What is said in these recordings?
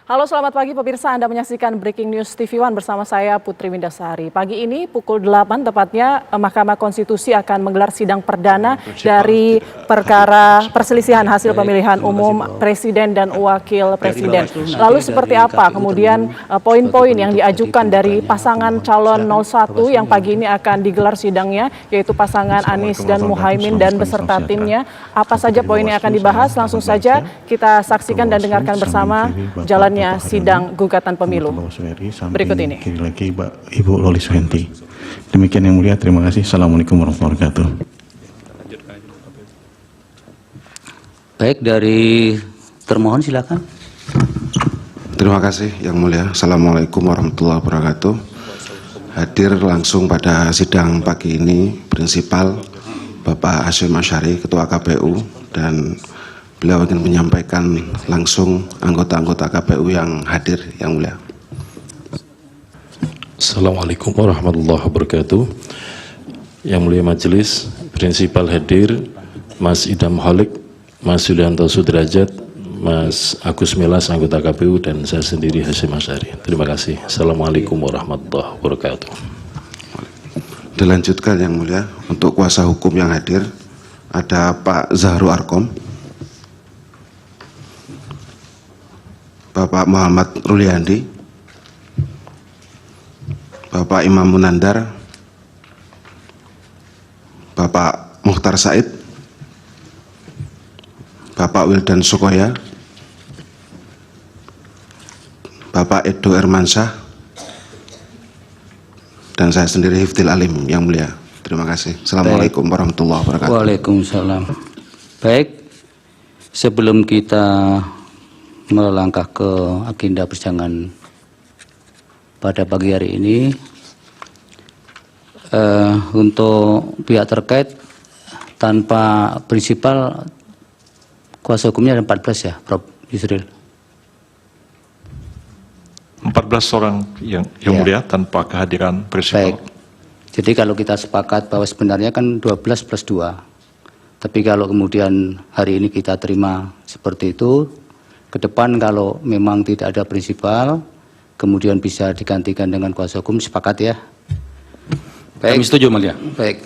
Halo, selamat pagi pemirsa. Anda menyaksikan Breaking News TV One bersama saya Putri Windasari. Pagi ini pukul 8 tepatnya Mahkamah Konstitusi akan menggelar sidang perdana dari perkara perselisihan hasil pemilihan umum Presiden dan Wakil Presiden. Lalu seperti apa kemudian poin-poin yang diajukan dari pasangan calon 01 yang pagi ini akan digelar sidangnya, yaitu pasangan Anies dan Muhaimin dan beserta timnya. Apa saja poin yang akan dibahas? Langsung saja kita saksikan dan dengarkan bersama jalannya sidang gugatan pemilu. Berikut ini. Kiri lagi Ibu Loli Suhenti. Demikian yang mulia, terima kasih. Assalamualaikum warahmatullahi wabarakatuh. Baik, dari termohon silakan. Terima kasih yang mulia. Assalamualaikum warahmatullahi wabarakatuh. Hadir langsung pada sidang pagi ini Prinsipal Bapak Hasyim Asyari, Ketua KPU, dan beliau ingin menyampaikan langsung anggota-anggota KPU yang hadir yang mulia. Assalamualaikum warahmatullahi wabarakatuh. Yang mulia majelis, Prinsipal hadir, Mas Idham Holik, Mas Yulianto Sudrajat, Mas Agus Melas anggota KPU, dan saya sendiri Hasyim Asyari. Terima kasih. Assalamualaikum warahmatullahi wabarakatuh. Dilanjutkan yang mulia, untuk kuasa hukum yang hadir ada Pak Zahru Arkom, Bapak Muhammad Ruliandi, Bapak Imam Munandar, Bapak Mukhtar Said, Bapak Wildan Sukoya, Bapak Edo Ermansyah, dan saya sendiri Hifdil Alim yang mulia. Terima kasih. Assalamualaikum warahmatullahi wabarakatuh. Waalaikumsalam. Baik, sebelum kita melangkah ke agenda persidangan pada pagi hari ini, untuk pihak terkait tanpa prinsipal, kuasa hukumnya ada 14 ya, Prof. Yusril? 14 orang yang mulia tanpa kehadiran prinsipal. Baik, jadi kalau kita sepakat bahwa sebenarnya kan 12 plus 2, tapi kalau kemudian hari ini kita terima seperti itu, ke depan kalau memang tidak ada prinsipal, kemudian bisa digantikan dengan kuasa hukum, sepakat ya? Baik. Kami setuju, mulia. Baik.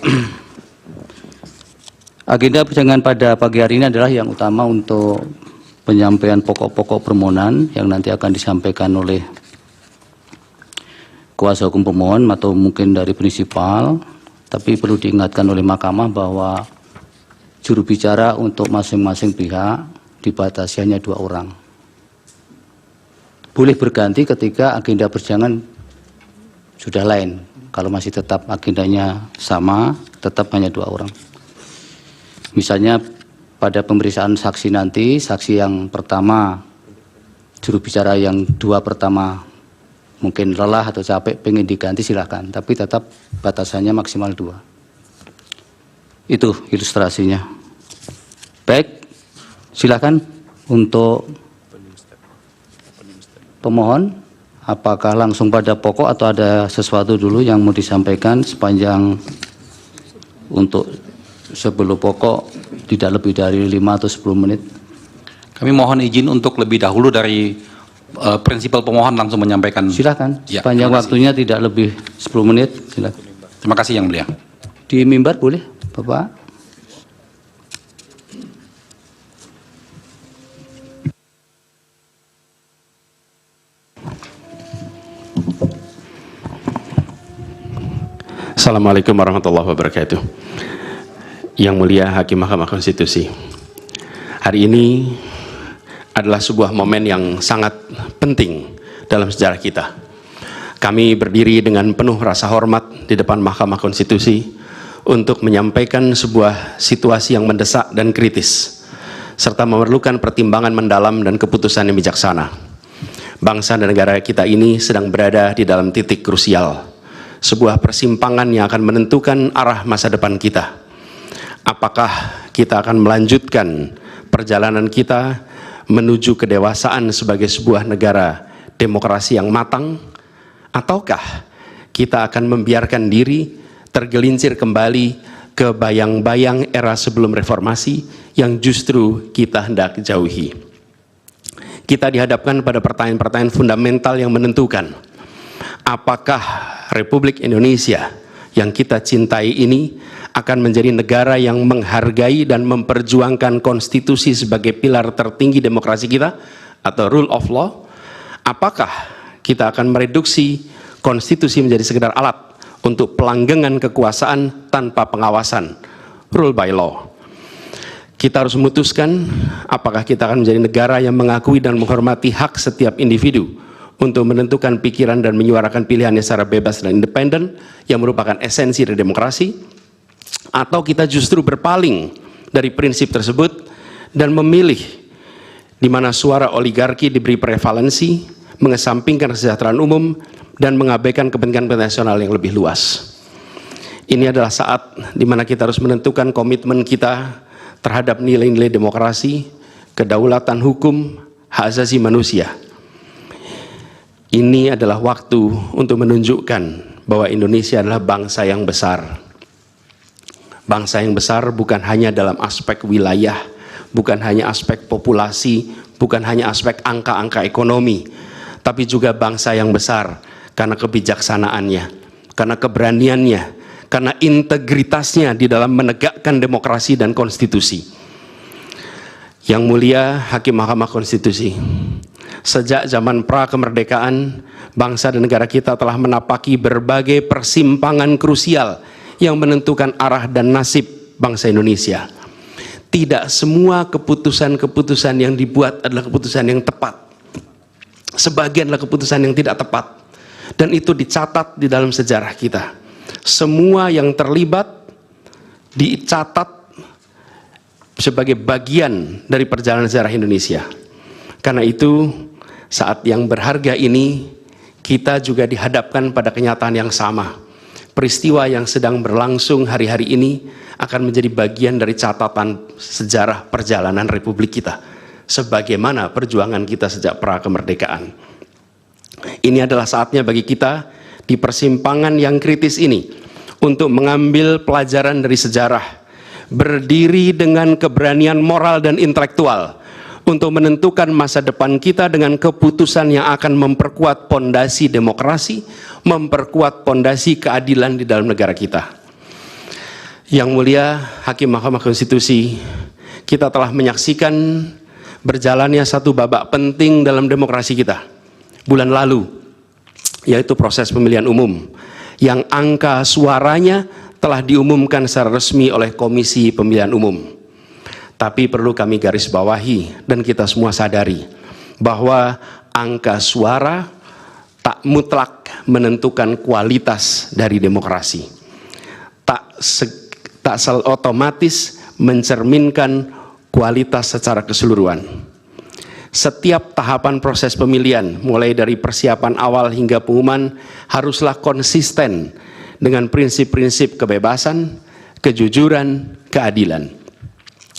Agenda persidangan pada pagi hari ini adalah yang utama untuk penyampaian pokok-pokok permohonan yang nanti akan disampaikan oleh kuasa hukum pemohon atau mungkin dari prinsipal, tapi perlu diingatkan oleh mahkamah bahwa juru bicara untuk masing-masing pihak dibatasi hanya 2 orang. Boleh berganti ketika agenda persidangan sudah lain. Kalau masih tetap agendanya sama, tetap hanya 2 orang. Misalnya pada pemeriksaan saksi nanti, saksi yang pertama, juru bicara yang 2 pertama mungkin lelah atau capek, pengen diganti silahkan. Tapi tetap batasannya maksimal 2. Itu ilustrasinya. Baik. Silakan untuk pemohon, apakah langsung pada pokok atau ada sesuatu dulu yang mau disampaikan sepanjang untuk sebelum pokok tidak lebih dari 5 atau 10 menit? Kami mohon izin untuk lebih dahulu dari prinsipal pemohon langsung menyampaikan. Silakan, Ya, sepanjang waktunya tidak lebih 10 menit. Silakan. Terima kasih yang mulia. Di mimbar boleh, Bapak? Assalamualaikum warahmatullahi wabarakatuh. Yang mulia Hakim Mahkamah Konstitusi, hari ini adalah sebuah momen yang sangat penting dalam sejarah kita. Kami berdiri dengan penuh rasa hormat di depan Mahkamah Konstitusi untuk menyampaikan sebuah situasi yang mendesak dan kritis, serta memerlukan pertimbangan mendalam dan keputusan yang bijaksana. Bangsa dan negara kita ini sedang berada di dalam titik krusial, sebuah persimpangan yang akan menentukan arah masa depan kita. Apakah kita akan melanjutkan perjalanan kita menuju kedewasaan sebagai sebuah negara demokrasi yang matang, ataukah kita akan membiarkan diri tergelincir kembali ke bayang-bayang era sebelum reformasi yang justru kita hendak jauhi. kita dihadapkan pada pertanyaan-pertanyaan fundamental yang menentukan apakah Republik Indonesia yang kita cintai ini akan menjadi negara yang menghargai dan memperjuangkan konstitusi sebagai pilar tertinggi demokrasi kita atau rule of law. Apakah kita akan mereduksi konstitusi menjadi sekedar alat untuk pelanggengan kekuasaan tanpa pengawasan, rule by law. Kita harus memutuskan apakah kita akan menjadi negara yang mengakui dan menghormati hak setiap individu untuk menentukan pikiran dan menyuarakan pilihannya secara bebas dan independen yang merupakan esensi dari demokrasi, atau kita justru berpaling dari prinsip tersebut dan memilih di mana suara oligarki diberi prevalensi, mengesampingkan kesejahteraan umum, dan mengabaikan kepentingan nasional yang lebih luas. Ini adalah saat di mana kita harus menentukan komitmen kita terhadap nilai-nilai demokrasi, kedaulatan hukum, hak asasi manusia. Ini adalah waktu untuk menunjukkan bahwa Indonesia adalah bangsa yang besar. Bangsa yang besar bukan hanya dalam aspek wilayah, bukan hanya aspek populasi, bukan hanya aspek angka-angka ekonomi, tapi juga bangsa yang besar karena kebijaksanaannya, karena keberaniannya, karena integritasnya di dalam menegakkan demokrasi dan konstitusi. Yang mulia Hakim Mahkamah Konstitusi, sejak zaman pra-kemerdekaan, bangsa dan negara kita telah menapaki berbagai persimpangan krusial yang menentukan arah dan nasib bangsa Indonesia. Tidak semua keputusan-keputusan yang dibuat adalah keputusan yang tepat. Sebagian adalah keputusan yang tidak tepat. Dan itu dicatat di dalam sejarah kita. Semua yang terlibat dicatat sebagai bagian dari perjalanan sejarah Indonesia. Karena itu, saat yang berharga ini, kita juga dihadapkan pada kenyataan yang sama. Peristiwa yang sedang berlangsung hari-hari ini akan menjadi bagian dari catatan sejarah perjalanan Republik kita, sebagaimana perjuangan kita sejak pra-kemerdekaan. Ini adalah saatnya bagi kita di persimpangan yang kritis ini untuk mengambil pelajaran dari sejarah, berdiri dengan keberanian moral dan intelektual untuk menentukan masa depan kita dengan keputusan yang akan memperkuat pondasi demokrasi, memperkuat pondasi keadilan di dalam negara kita. Yang mulia Hakim Mahkamah Konstitusi, kita telah menyaksikan berjalannya satu babak penting dalam demokrasi kita bulan lalu, yaitu proses pemilihan umum yang angka suaranya telah diumumkan secara resmi oleh Komisi Pemilihan Umum. Tapi perlu kami garis bawahi dan kita semua sadari bahwa angka suara tak mutlak menentukan kualitas dari demokrasi. Tak otomatis mencerminkan kualitas secara keseluruhan. Setiap tahapan proses pemilihan, mulai dari persiapan awal hingga pengumuman, haruslah konsisten dengan prinsip-prinsip kebebasan, kejujuran, keadilan.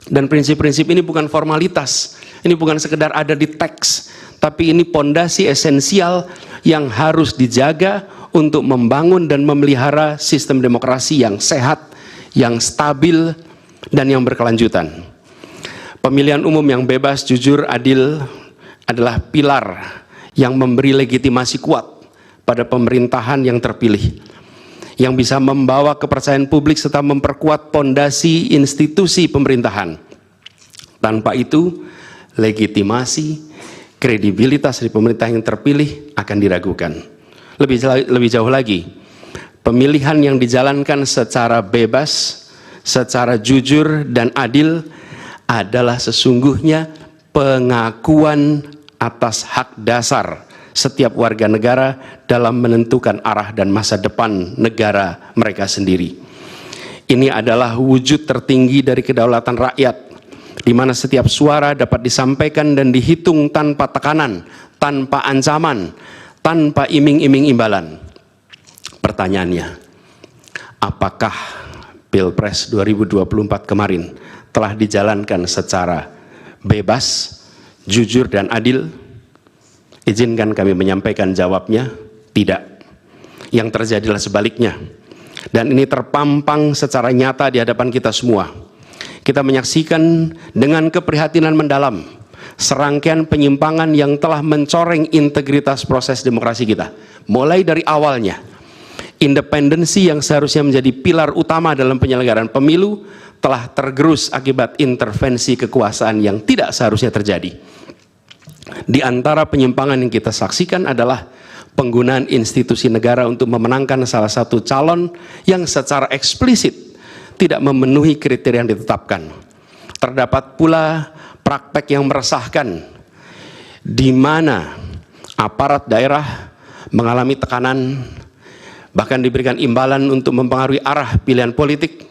Dan prinsip-prinsip ini bukan formalitas, ini bukan sekedar ada di teks, tapi ini pondasi esensial yang harus dijaga untuk membangun dan memelihara sistem demokrasi yang sehat, yang stabil, dan yang berkelanjutan. Pemilihan umum yang bebas, jujur, adil adalah pilar yang memberi legitimasi kuat pada pemerintahan yang terpilih, yang bisa membawa kepercayaan publik serta memperkuat pondasi institusi pemerintahan. Tanpa itu, legitimasi, kredibilitas dari pemerintah yang terpilih akan diragukan. Lebih jauh lagi, pemilihan yang dijalankan secara bebas, secara jujur dan adil adalah sesungguhnya pengakuan atas hak dasar setiap warga negara dalam menentukan arah dan masa depan negara mereka sendiri. Ini adalah wujud tertinggi dari kedaulatan rakyat, di mana setiap suara dapat disampaikan dan dihitung tanpa tekanan, tanpa ancaman, tanpa iming-iming imbalan. Pertanyaannya, apakah Pilpres 2024 kemarin telah dijalankan secara bebas, jujur, dan adil? Izinkan kami menyampaikan jawabnya, tidak. Yang terjadilah sebaliknya. Dan ini terpampang secara nyata di hadapan kita semua. Kita menyaksikan dengan keprihatinan mendalam serangkaian penyimpangan yang telah mencoreng integritas proses demokrasi kita. Mulai dari awalnya, independensi yang seharusnya menjadi pilar utama dalam penyelenggaraan pemilu telah tergerus akibat intervensi kekuasaan yang tidak seharusnya terjadi. Di antara penyimpangan yang kita saksikan adalah penggunaan institusi negara untuk memenangkan salah satu calon yang secara eksplisit tidak memenuhi kriteria yang ditetapkan. Terdapat pula praktek yang meresahkan di mana aparat daerah mengalami tekanan, bahkan diberikan imbalan untuk mempengaruhi arah pilihan politik,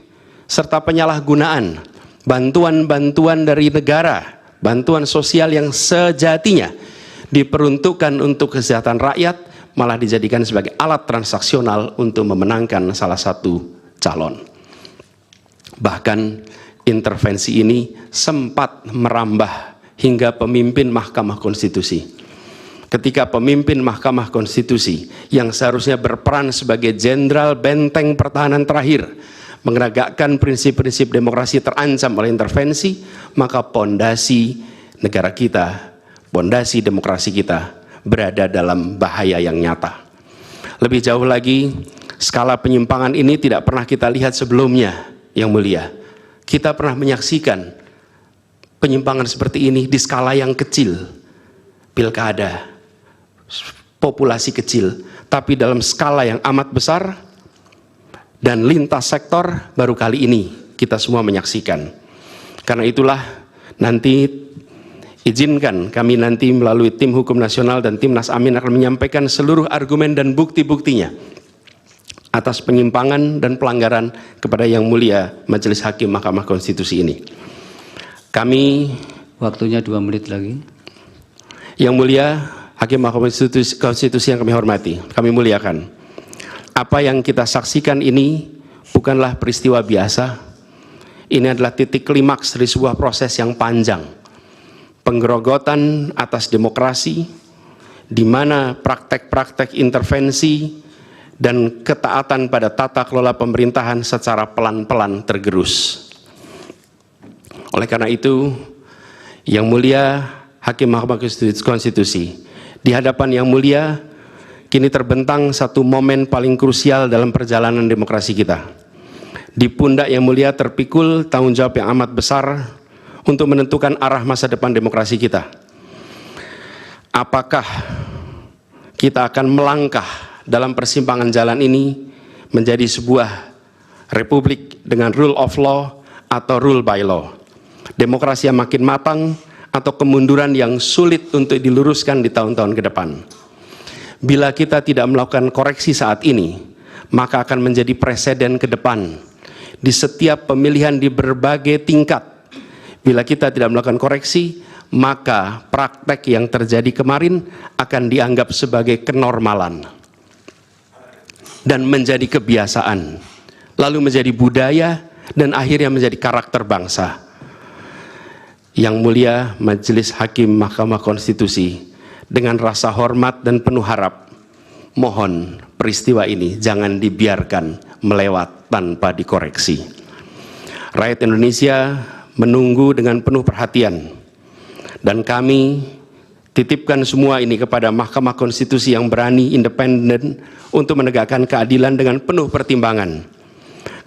serta penyalahgunaan bantuan-bantuan dari negara, bantuan sosial yang sejatinya diperuntukkan untuk kesejahteraan rakyat, malah dijadikan sebagai alat transaksional untuk memenangkan salah satu calon. Bahkan intervensi ini sempat merambah hingga pemimpin Mahkamah Konstitusi. Ketika pemimpin Mahkamah Konstitusi yang seharusnya berperan sebagai jenderal benteng pertahanan terakhir menegakkan prinsip-prinsip demokrasi terancam oleh intervensi, maka pondasi negara kita, pondasi demokrasi kita berada dalam bahaya yang nyata. Lebih jauh lagi, skala penyimpangan ini tidak pernah kita lihat sebelumnya, Yang Mulia. Kita pernah menyaksikan penyimpangan seperti ini di skala yang kecil, pilkada, populasi kecil, tapi dalam skala yang amat besar dan lintas sektor baru kali ini kita semua menyaksikan. Karena itulah nanti izinkan kami nanti melalui tim hukum nasional dan Timnas Amin akan menyampaikan seluruh argumen dan bukti-buktinya atas penyimpangan dan pelanggaran kepada Yang Mulia Majelis Hakim Mahkamah Konstitusi ini. Kami, Waktunya 2 menit lagi. Yang Mulia Hakim Mahkamah Konstitusi yang kami hormati, kami muliakan. Apa yang kita saksikan ini bukanlah peristiwa biasa. Ini adalah titik klimaks dari sebuah proses yang panjang. Penggerogotan atas demokrasi, di mana praktek-praktek intervensi dan ketaatan pada tata kelola pemerintahan secara pelan-pelan tergerus. Oleh karena itu, Yang Mulia Hakim Mahkamah Konstitusi, di hadapan Yang Mulia, kini terbentang satu momen paling krusial dalam perjalanan demokrasi kita. Di pundak Yang Mulia terpikul tanggung jawab yang amat besar untuk menentukan arah masa depan demokrasi kita. Apakah kita akan melangkah dalam persimpangan jalan ini menjadi sebuah republik dengan rule of law atau rule by law? Demokrasi yang makin matang atau kemunduran yang sulit untuk diluruskan di tahun-tahun ke depan? Bila kita tidak melakukan koreksi saat ini, maka akan menjadi preseden ke depan di setiap pemilihan di berbagai tingkat. Bila kita tidak melakukan koreksi, maka praktek yang terjadi kemarin akan dianggap sebagai kenormalan dan menjadi kebiasaan, lalu menjadi budaya dan akhirnya menjadi karakter bangsa. Yang Mulia Majelis Hakim Mahkamah Konstitusi, dengan rasa hormat dan penuh harap, mohon peristiwa ini jangan dibiarkan melewat tanpa dikoreksi. Rakyat Indonesia menunggu dengan penuh perhatian, dan kami titipkan semua ini kepada Mahkamah Konstitusi yang berani, independen, untuk menegakkan keadilan dengan penuh pertimbangan.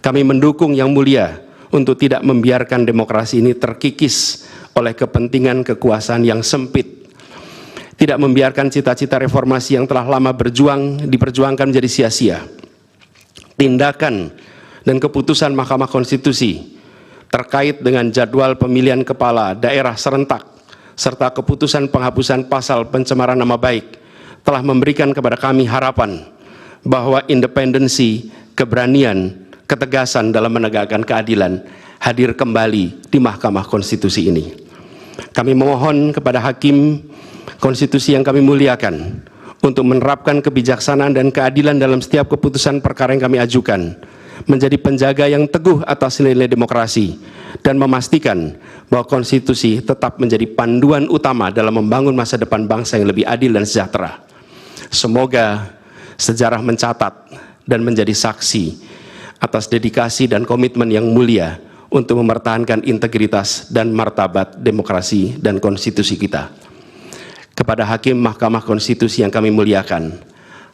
Kami mendukung Yang Mulia untuk tidak membiarkan demokrasi ini terkikis oleh kepentingan kekuasaan yang sempit, tidak membiarkan cita-cita reformasi yang telah lama diperjuangkan menjadi sia-sia. Tindakan dan keputusan Mahkamah Konstitusi terkait dengan jadwal pemilihan kepala daerah serentak serta keputusan penghapusan pasal pencemaran nama baik telah memberikan kepada kami harapan bahwa independensi, keberanian, ketegasan dalam menegakkan keadilan hadir kembali di Mahkamah Konstitusi ini. Kami memohon kepada Hakim Konstitusi yang kami muliakan untuk menerapkan kebijaksanaan dan keadilan dalam setiap keputusan perkara yang kami ajukan, menjadi penjaga yang teguh atas nilai-nilai demokrasi, dan memastikan bahwa konstitusi tetap menjadi panduan utama dalam membangun masa depan bangsa yang lebih adil dan sejahtera. Semoga sejarah mencatat dan menjadi saksi atas dedikasi dan komitmen Yang Mulia untuk mempertahankan integritas dan martabat demokrasi dan konstitusi kita. Kepada Hakim Mahkamah Konstitusi yang kami muliakan,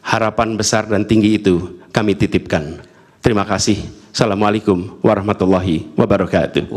harapan besar dan tinggi itu kami titipkan. Terima kasih. Assalamualaikum warahmatullahi wabarakatuh.